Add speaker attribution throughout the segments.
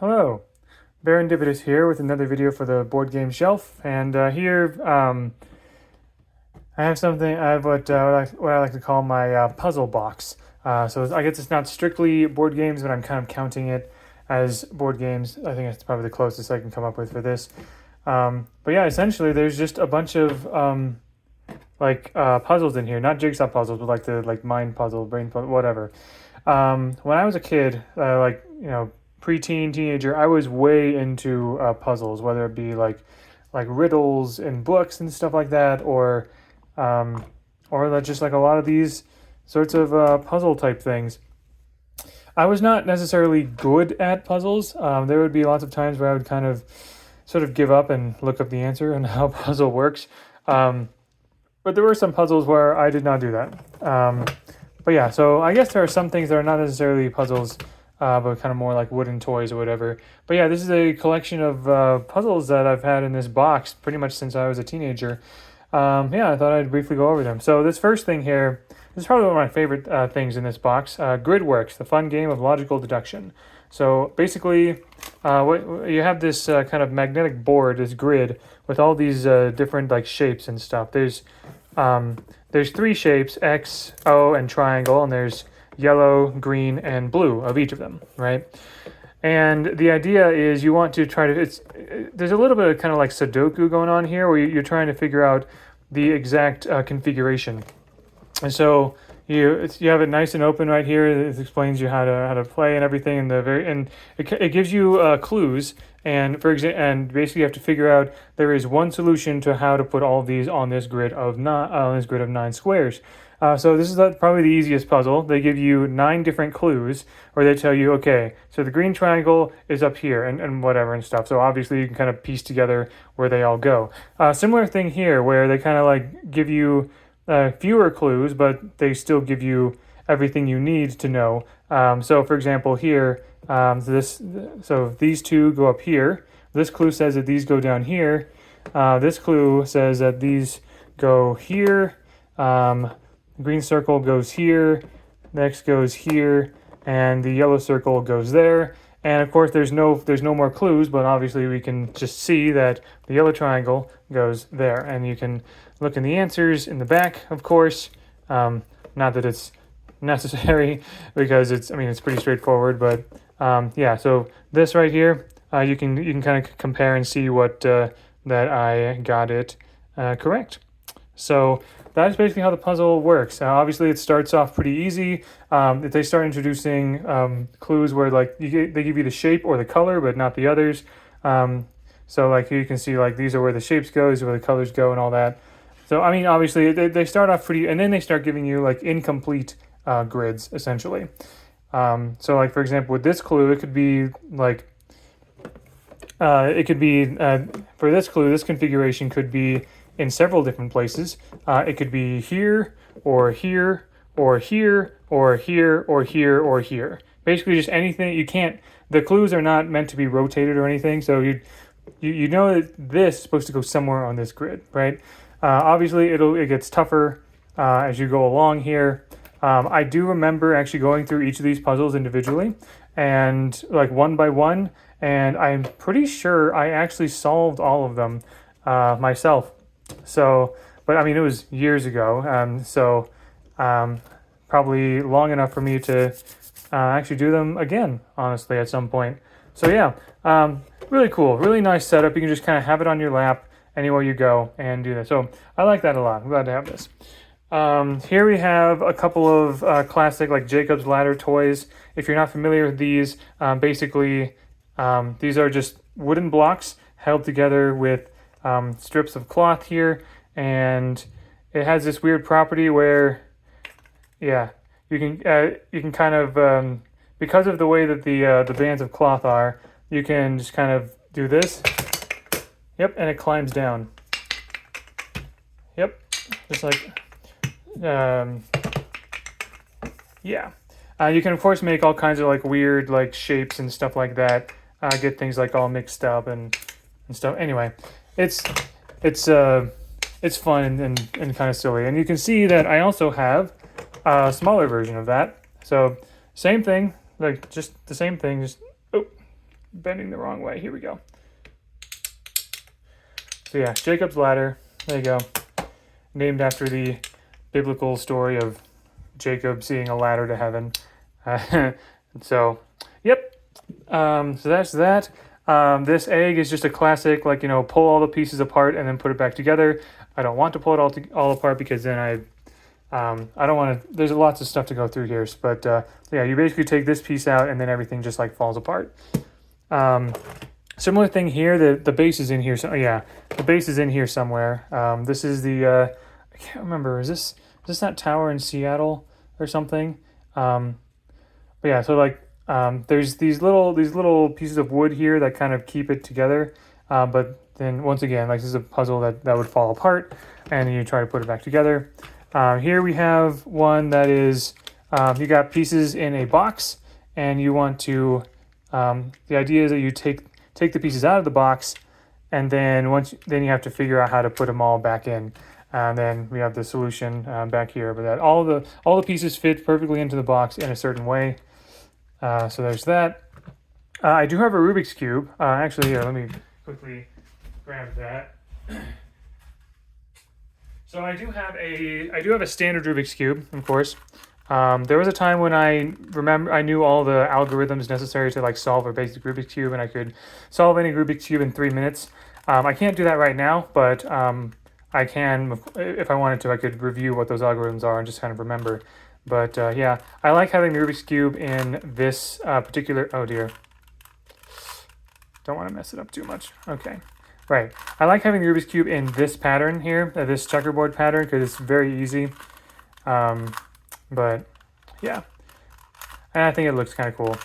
Speaker 1: Hello, Barendipitous here with another video for the board game shelf, and here I have something. I have what I like to call my puzzle box. So I guess it's not strictly board games, but I'm kind of counting it as board games. I think it's probably the closest I can come up with for this. But yeah, essentially, there's just a bunch of puzzles in here, not jigsaw puzzles, but like the mind puzzle, brain puzzle, whatever. When I was a kid, preteen, teenager, I was way into puzzles, whether it be like riddles in books and stuff like that, um, or just like a lot of these sorts of puzzle type things. I was not necessarily good at puzzles. There would be lots of times where I would kind of sort of give up and look up the answer and how a puzzle works. But there were some puzzles where I did not do that. But yeah, so I guess there are some things that are not necessarily puzzles, but kind of more like wooden toys or whatever. But yeah, this is a collection of puzzles that I've had in this box pretty much since I was a teenager. Yeah, I thought I'd briefly go over them. So this first thing here, this is probably one of my favorite things in this box. Gridworks, the fun game of logical deduction. So basically, what you have this kind of magnetic board, this grid, with all these different like shapes and stuff. There's three shapes, X, O, and triangle, and there's yellow, green, and blue of each of them, right? And the idea is you want to try to, there's a little bit of kind of like Sudoku going on here where you're trying to figure out the exact configuration. And so you have it nice and open right here. It explains you how to play and everything, and it gives you clues. And basically you have to figure out there is one solution to how to put all of these on this grid of nine squares. So this is probably the easiest puzzle. They give you 9 different clues, where they tell you, okay, so the green triangle is up here and whatever and stuff. So obviously you can kind of piece together where they all go. Similar thing here, where they kind of like give you fewer clues, but they still give you everything you need to know. So for example, here, so these two go up here. This clue says that these go down here. This clue says that these go here. Green circle goes here, next goes here, and the yellow circle goes there. And of course, there's no more clues, but obviously we can just see that the yellow triangle goes there. And you can look in the answers in the back, of course. Not that it's necessary because it's pretty straightforward. But yeah, so this right here, you can kind of compare and see what that I got it correct. So that's basically how the puzzle works. Obviously, it starts off pretty easy. If they start introducing clues where they give you the shape or the color, but not the others. So like you can see, like these are where the shapes go, these are where the colors go, and all that. So obviously they start off pretty, and then they start giving you like incomplete grids essentially. So like for example, with this clue, it could be like for this clue, this configuration could be in several different places. It could be here, or here, or here, or here, or here, or here. Basically, just anything. The clues are not meant to be rotated or anything, so you know that this is supposed to go somewhere on this grid, right? Obviously, it gets tougher as you go along here. I do remember actually going through each of these puzzles individually, and like one by one, and I'm pretty sure I actually solved all of them myself. So, but it was years ago, probably long enough for me to actually do them again, honestly, at some point. So yeah, really cool, really nice setup. You can just kind of have it on your lap anywhere you go and do that. So I like that a lot. I'm glad to have this. Here we have a couple of classic like Jacob's Ladder toys. If you're not familiar with these, basically these are just wooden blocks held together with strips of cloth here, and it has this weird property where, yeah, you can kind of because of the way that the bands of cloth are, you can just kind of do this. Yep, and it climbs down. Yep, just like yeah. You can of course make all kinds of like weird like shapes and stuff like that. Get things like all mixed up and stuff. Anyway. It's fun and kind of silly. And you can see that I also have a smaller version of that. So same thing, like just the same thing, just bending the wrong way. Here we go. So yeah, Jacob's Ladder. There you go. Named after the biblical story of Jacob seeing a ladder to heaven. So, yep. So that's that. This egg is just a classic, like, pull all the pieces apart and then put it back together. I don't want to pull it all apart because then I don't want to, there's lots of stuff to go through here. But yeah, you basically take this piece out and then everything just like falls apart. Similar thing here, the base is in here. So yeah, the base is in here somewhere. This is the, I can't remember, is this that tower in Seattle or something? But yeah, so like, there's these little pieces of wood here that kind of keep it together. But then once again, like this is a puzzle that would fall apart and you try to put it back together. Here we have one that is, you got pieces in a box and you want to, the idea is that you take the pieces out of the box and then then you have to figure out how to put them all back in. And then we have the solution back here, but that all the pieces fit perfectly into the box in a certain way. So there's that. I do have a Rubik's Cube. Actually, here, let me quickly grab that. So I do have a standard Rubik's Cube, of course. There was a time when I knew all the algorithms necessary to like solve a basic Rubik's Cube, and I could solve any Rubik's Cube in 3 minutes. I can't do that right now, but I can, if I wanted to, I could review what those algorithms are and just kind of remember. But yeah, I like having the Rubik's Cube in this particular, oh dear. Don't want to mess it up too much. Okay, right. I like having the Rubik's Cube in this pattern here, this checkerboard pattern, because it's very easy. But yeah, and I think it looks kind of cool.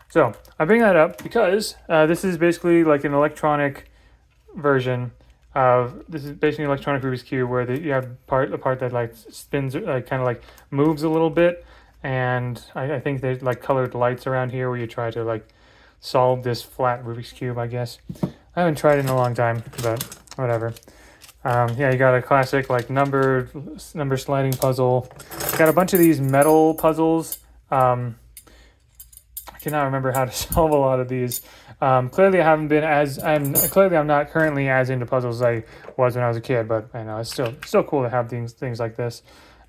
Speaker 1: So I bring that up because this is basically like an electronic version of, this is basically an electronic Rubik's Cube where you have a part that like spins, like kind of like moves a little bit, and I think there's like colored lights around here where you try to like solve this flat Rubik's Cube, I guess. I haven't tried it in a long time, but whatever. Yeah, you got a classic like number sliding puzzle. Got a bunch of these metal puzzles. I cannot remember how to solve a lot of these. Clearly, I'm not currently as into puzzles as I was when I was a kid, but I know it's still cool to have things like this.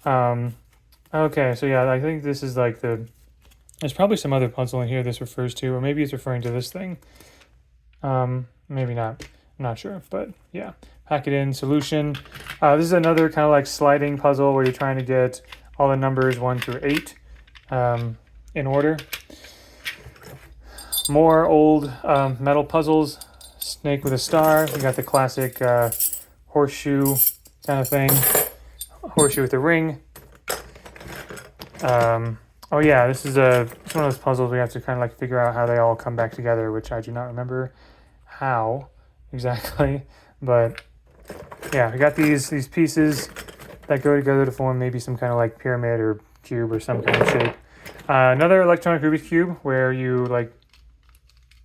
Speaker 1: Okay, so yeah, I think this is like there's probably some other puzzle in here this refers to, or maybe it's referring to this thing. Maybe not. I'm not sure, but yeah. Pack it in, solution. This is another kind of like sliding puzzle where you're trying to get all the numbers 1 through 8 in order. More old metal puzzles. Snake with a star. We got the classic horseshoe kind of thing. Horseshoe with a ring. Oh yeah, this is one of those puzzles we have to kind of like figure out how they all come back together, which I do not remember how exactly, but yeah, we got these pieces that go together to form maybe some kind of like pyramid or cube or some kind of shape. Another electronic Rubik's Cube where you like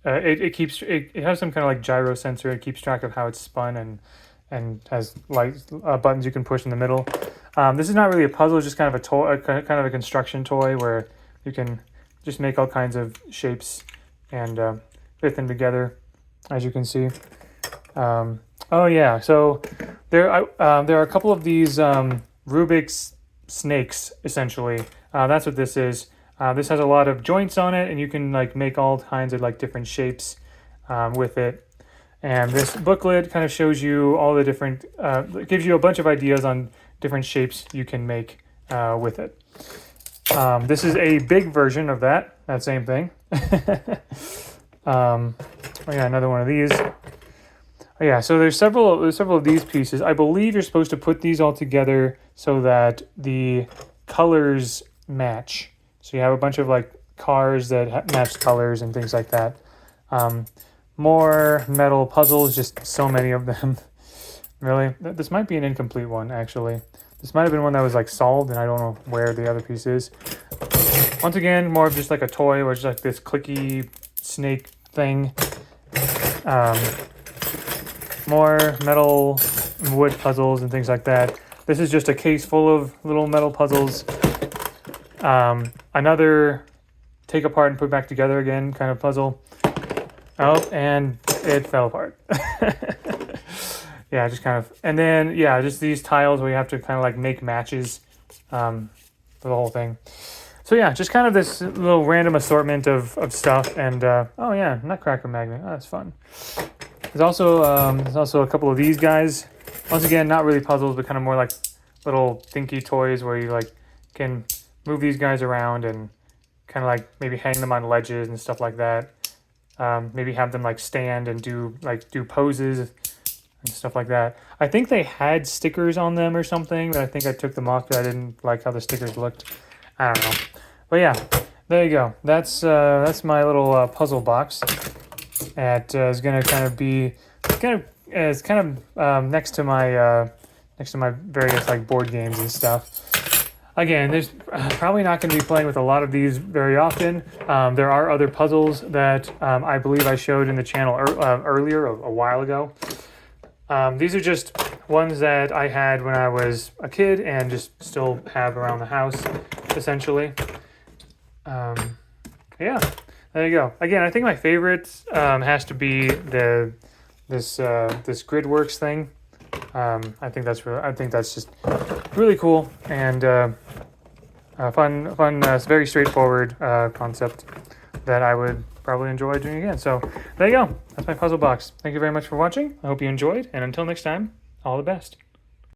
Speaker 1: it has some kind of like gyro sensor. It keeps track of how it's spun and has lights, buttons you can push in the middle. This is not really a puzzle; it's just kind of a toy, kind of a construction toy where you can just make all kinds of shapes and fit them together, as you can see. Oh yeah, so there are a couple of these Rubik's snakes, essentially. That's what this is. This has a lot of joints on it, and you can like make all kinds of like different shapes with it. And this booklet kind of shows you all the different, it gives you a bunch of ideas on different shapes you can make with it. This is a big version of that same thing. Oh yeah, another one of these. Oh yeah, so there's several of these pieces. I believe you're supposed to put these all together so that the colors match. So you have a bunch of like cars that match colors and things like that. More metal puzzles, just so many of them. Really, this might be an incomplete one actually. This might have been one that was like solved, and I don't know where the other piece is. Once again, more of just like a toy, or just like this clicky snake thing. More metal, wood puzzles and things like that. This is just a case full of little metal puzzles. Another take apart and put back together again kind of puzzle. Oh, and it fell apart. Yeah, just kind of, and then yeah, just these tiles where you have to kind of like make matches for the whole thing. So yeah, just kind of this little random assortment of stuff. And oh yeah, Nutcracker magnet. Oh, that's fun. There's also a couple of these guys. Once again, not really puzzles, but kind of more like little thinky toys where you like can move these guys around and kind of like maybe hang them on ledges and stuff like that. Maybe have them like stand and do poses and stuff like that. I think they had stickers on them or something, but I think I took them off because I didn't like how the stickers looked. I don't know. But yeah, there you go. That's my little puzzle box. That is gonna kind of be it's kind of next to my various like board games and stuff. Again, there's probably not going to be playing with a lot of these very often. There are other puzzles that I believe I showed in the channel earlier, a while ago. These are just ones that I had when I was a kid and just still have around the house, essentially. Yeah, there you go. Again, I think my favorite has to be this Gridworks thing. I think that's just really cool and fun. Very straightforward concept that I would probably enjoy doing again. So there you go. That's my puzzle box. Thank you very much for watching. I hope you enjoyed, and until next time, all the best.